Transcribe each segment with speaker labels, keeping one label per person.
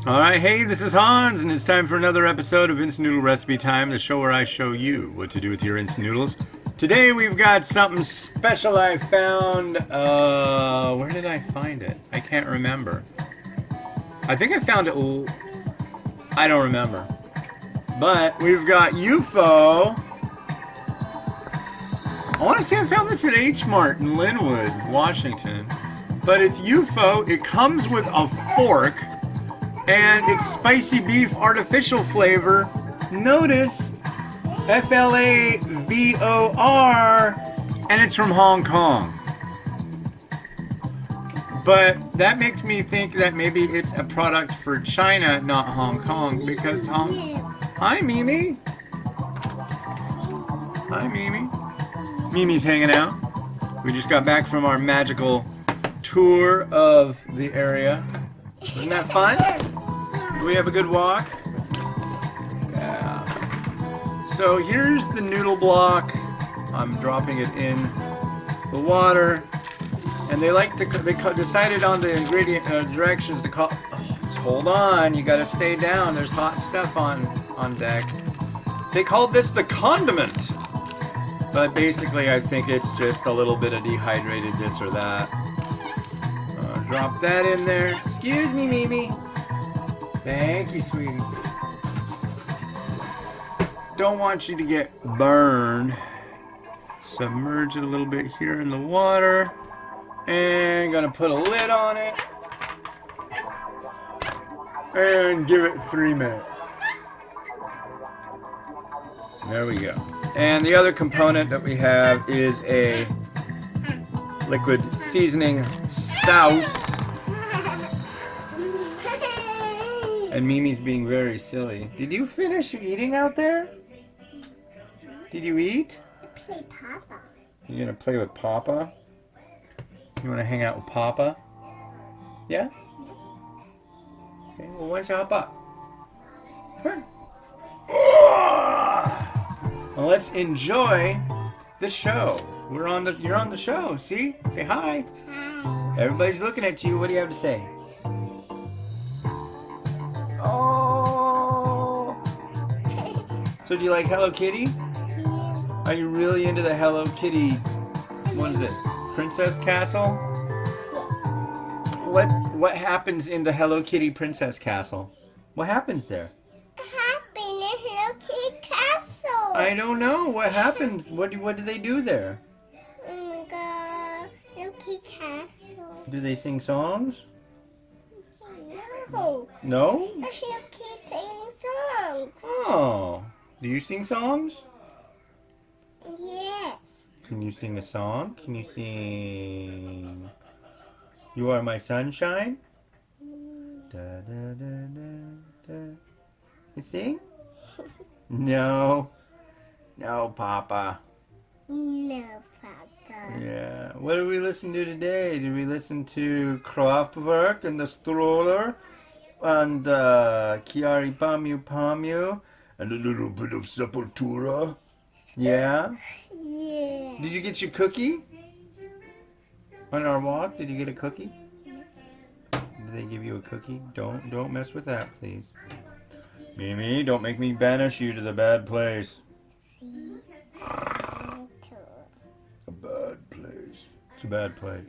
Speaker 1: Alright, hey, this is Hans, and it's time for another episode of Instant Noodle Recipe Time, the show where I show you what to do with your instant noodles. Today we've got something special I found. Where did I find it? I can't remember. I think I found it. I don't remember. But we've got U.F.O. I want to say I found this at H Mart in Linwood, Washington. But it's U.F.O. It comes with a fork. And it's spicy beef artificial flavor. Notice F-L-A-V-O-R, and it's from Hong Kong. But that makes me think that maybe it's a product for China, not Hong Kong, because Hi, Mimi. Hi, Mimi. Mimi's hanging out. We just got back from our magical tour of the area. Isn't that fun? Do we have a good walk? Yeah. So here's the noodle block. I'm dropping it in the water, and they decided on the ingredient directions to call. Just hold on, you got to stay down. There's hot stuff on deck. They called this the condiment, but basically I think it's just a little bit of dehydrated this or that. Drop that in there. Excuse me, Mimi. Thank you, sweetie. Don't want you to get burned. Submerge it a little bit here in the water. And gonna put a lid on it. And give it 3 minutes. There we go. And the other component that we have is a liquid seasoning sauce. And Mimi's being very silly. Did you finish eating out there? Did you eat?
Speaker 2: Play Papa.
Speaker 1: You gonna play with Papa? You wanna hang out with Papa? Yeah? Okay, well, why don't you hop up? Come on. Well, let's enjoy the show. You're on the show. See? Say hi.
Speaker 2: Hi.
Speaker 1: Everybody's looking at you. What do you have to say? Oh. So do you like Hello Kitty?
Speaker 2: Yeah.
Speaker 1: Are you really into the Hello Kitty? What is it? Princess Castle? What happens in the Hello Kitty Princess Castle? What happens there?
Speaker 2: Happy in Hello Kitty Castle.
Speaker 1: I don't know. What happens? What do they do there?
Speaker 2: Hello Kitty Castle.
Speaker 1: Do they sing songs?
Speaker 2: No.
Speaker 1: No?
Speaker 2: Hello Kitty singing songs.
Speaker 1: Oh. Do you sing songs?
Speaker 2: Yes.
Speaker 1: Can you sing a song? Can you sing You Are My Sunshine? Da, da, da, da, da. You sing? No. No, Papa.
Speaker 2: No, Papa.
Speaker 1: Yeah. What did we listen to today? Did we listen to Kraftwerk and the Stroller? And Chiari Pamu Pamu? And a little bit of Sepultura? Yeah?
Speaker 2: Yeah.
Speaker 1: Did you get your cookie? On our walk, did you get a cookie? Did they give you a cookie? Don't mess with that, please. Mimi, don't make me banish you to the bad place. A bad place. It's a bad place.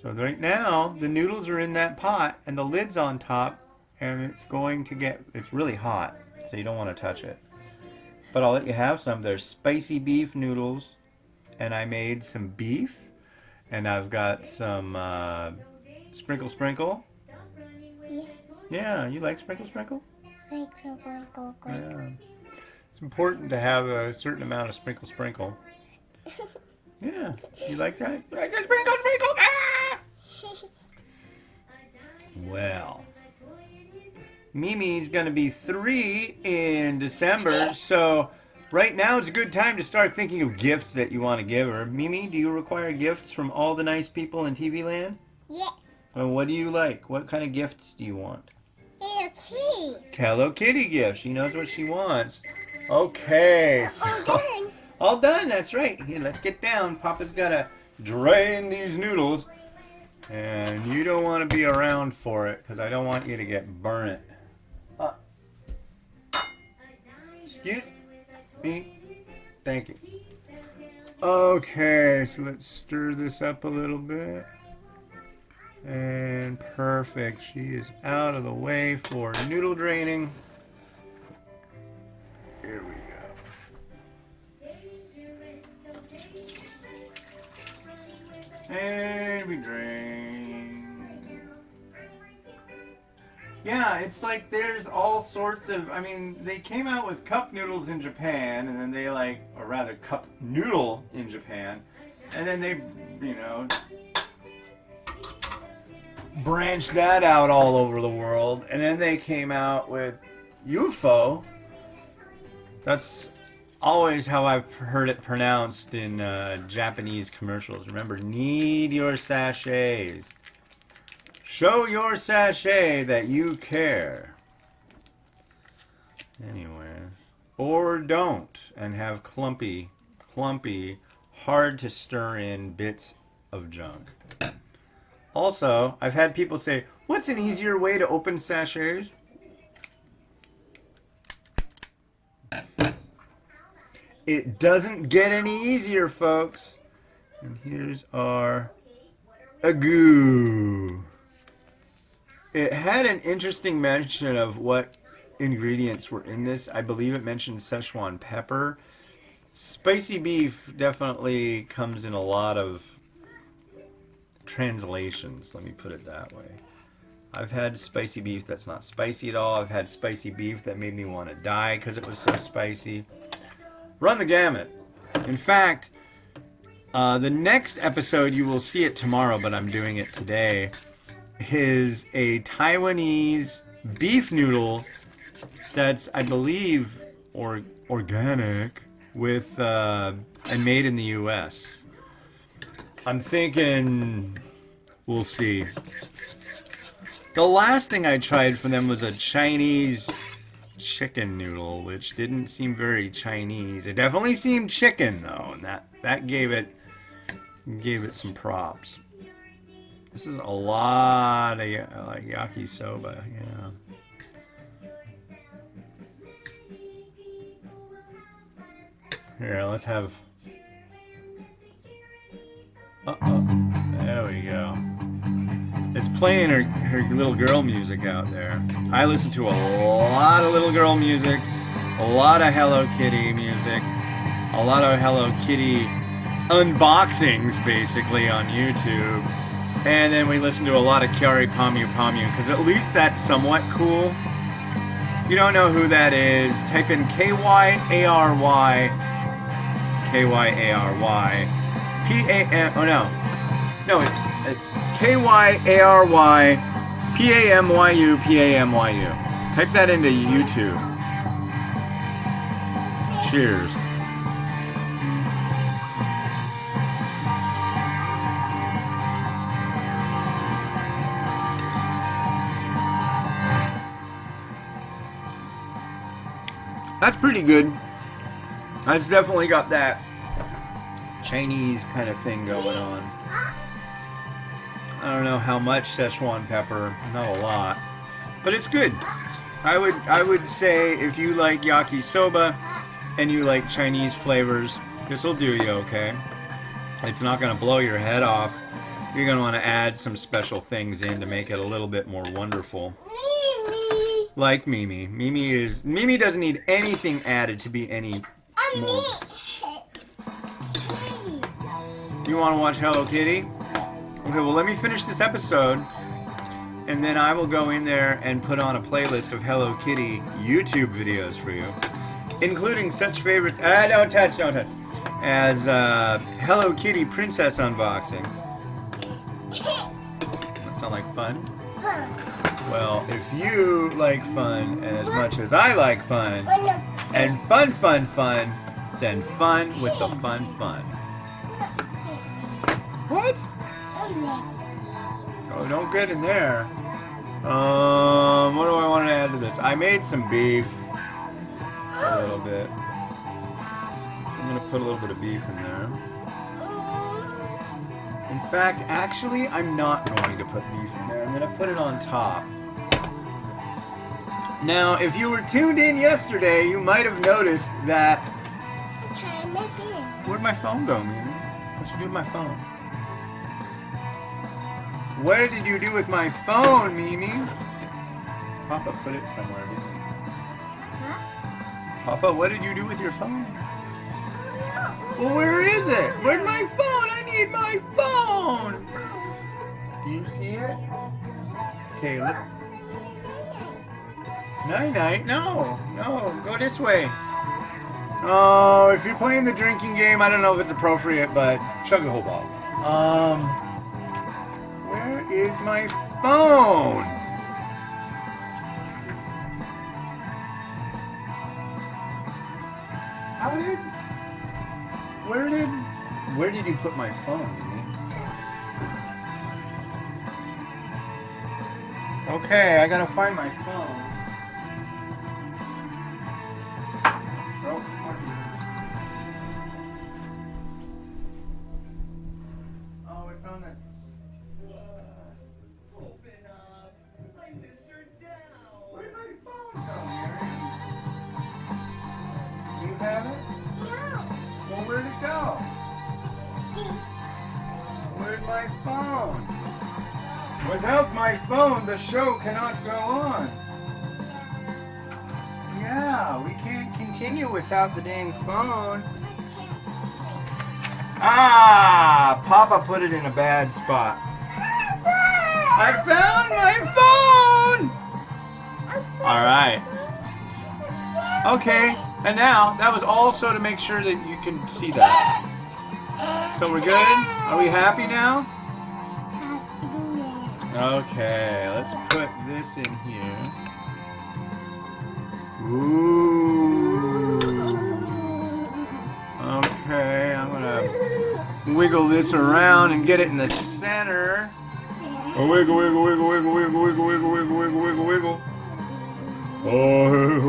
Speaker 1: So right now, the noodles are in that pot, and the lid's on top, and it's really hot, so you don't want to touch it. But I'll let you have some. There's spicy beef noodles, and I made some beef, and I've got some sprinkle.
Speaker 2: Yeah.
Speaker 1: Yeah, you like sprinkle?
Speaker 2: Go.
Speaker 1: Yeah. It's important to have a certain amount of sprinkle. Yeah, you like that? You like that sprinkle? Ah! Well, Mimi's going to be 3 in December, so right now is a good time to start thinking of gifts that you want to give her. Mimi, do you require gifts from all the nice people in TV land?
Speaker 2: Yes.
Speaker 1: Well, what do you like? What kind of gifts do you want?
Speaker 2: Hello Kitty.
Speaker 1: Hello Kitty gift. She knows what she wants. Okay, so
Speaker 2: done.
Speaker 1: all done. That's right. Here, let's get down. Papa's got to drain these noodles. And you don't want to be around for it because I don't want you to get burnt. Excuse me. Thank you. Okay, so let's stir this up a little bit. And perfect. She is out of the way for noodle draining. Here we go. And we drain. Yeah, it's like there's all sorts of, I mean, they came out with cup noodles in Japan, and then they or rather cup noodle in Japan, and then they, branched that out all over the world, and then they came out with U.F.O. That's always how I've heard it pronounced in Japanese commercials. Remember, need your sachets. Show your sachet that you care. Anyway, or don't, and have clumpy, hard to stir in bits of junk. Also, I've had people say, what's an easier way to open sachets? It doesn't get any easier, folks. And here's our agoo. It had an interesting mention of what ingredients were in this. I believe it mentioned Szechuan pepper. Spicy beef definitely comes in a lot of translations, let me put it that way. I've had spicy beef that's not spicy at all. I've had spicy beef that made me want to die because it was so spicy. Run the gamut. In fact, the next episode, you will see it tomorrow, but I'm doing it today, is a Taiwanese beef noodle that's, I believe, organic with and made in the U.S. I'm thinking we'll see. The last thing I tried from them was a Chinese chicken noodle, which didn't seem very Chinese. It definitely seemed chicken though, and that gave it some props. This is a lot of like yakisoba, yeah. Here, let's have. There we go. It's playing her little girl music out there. I listen to a lot of little girl music, a lot of Hello Kitty music, a lot of Hello Kitty unboxings basically on YouTube. And then we listen to a lot of Kyary Pamu Pamu, because at least that's somewhat cool. If you don't know who that is, type in Kyary, P-A-M, oh no, it's Kyary, P-A-M-Y-U, P-A-M-Y-U. Type that into YouTube. Cheers. That's pretty good. That's definitely got that Chinese kind of thing going on. I don't know how much Szechuan pepper, not a lot, but it's good. I would say if you like yakisoba and you like Chinese flavors, this will do you okay. It's not going to blow your head off. You're going to want to add some special things in to make it a little bit more wonderful.
Speaker 2: Mimi.
Speaker 1: Like Mimi. Mimi doesn't need anything added to be any more. You want to watch Hello Kitty? Okay, well let me finish this episode, and then I will go in there and put on a playlist of Hello Kitty YouTube videos for you, including such favorites, don't touch, as Hello Kitty Princess unboxing. That sound like fun? Well, if you like fun as much as I like fun, and fun, then fun with the fun. What? Oh, don't get in there. What do I want to add to this? I made some beef. A little bit. I'm going to put a little bit of beef in there. In fact, actually, I'm not going to put beef in there. I'm going to put it on top. Now, if you were tuned in yesterday, you might have noticed that... Where'd my phone go, Mimi? What'd you do with my phone? What did you do with my phone, Mimi? Papa put it somewhere, didn't he? Huh? Papa, what did you do with your phone? Well, where is it? Where's my phone? I need my phone! Do you see it? Okay, look. Night-night? No, go this way. Oh, if you're playing the drinking game, I don't know if it's appropriate, but chug the whole bottle. Where is my phone? Where did you put my phone, Mimi? Okay, I gotta find my phone. Oh, it's on the... Open up! I'm Mr. Down! Where'd my phone go, Mary? Do you have it?
Speaker 2: No.
Speaker 1: Well, where'd it go? Where's my phone? Without my phone, the show cannot go on. Yeah, we can't continue without the dang phone. Ah, Papa put it in a bad spot. I found my phone! All right. Okay, and now, that was also to make sure that you can see that. So we're good? Are we happy now? Okay, let's put this in here. Ooh. Okay, I'm gonna wiggle this around and get it in the center. Oh, wiggle, wiggle, wiggle, wiggle, wiggle, wiggle, wiggle, wiggle, wiggle, wiggle, wiggle. Oh.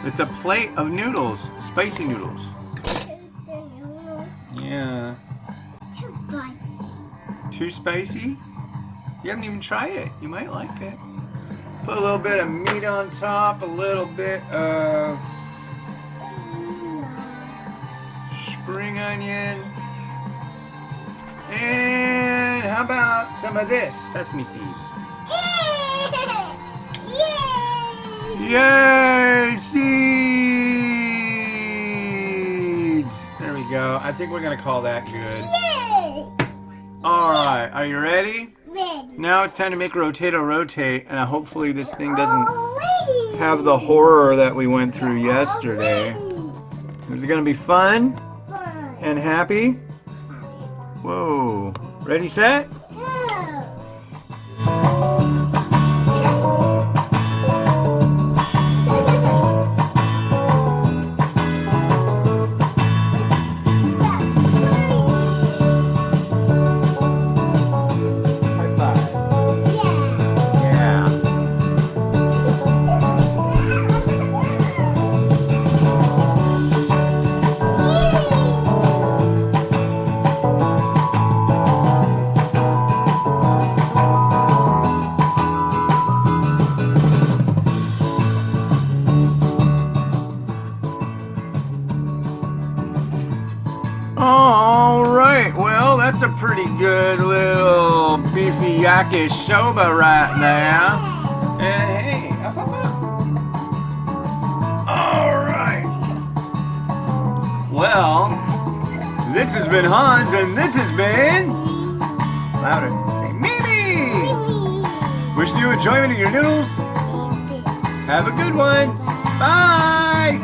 Speaker 1: It's a plate of noodles, spicy noodles. Yeah. Too spicy? You haven't even tried it. You might like it. Put a little bit of meat on top, a little bit of spring onion. And how about some of this, sesame seeds? Yay! Seeds! There we go. I think we're going to call that good.
Speaker 2: Yay!
Speaker 1: Alright, are you ready?
Speaker 2: Ready.
Speaker 1: Now it's time to make Rotato rotate, and hopefully this thing doesn't have the horror that we went through yesterday. Is it going to be fun and happy? Whoa. Ready, set? Alright, well, that's a pretty good little beefy yakish soba right there. And hey, up, up, up. Alright. Well, this has been Hans, and this has been... Louder. Say, Mimi! Wishing you enjoyment of your noodles. Have a good one. Bye!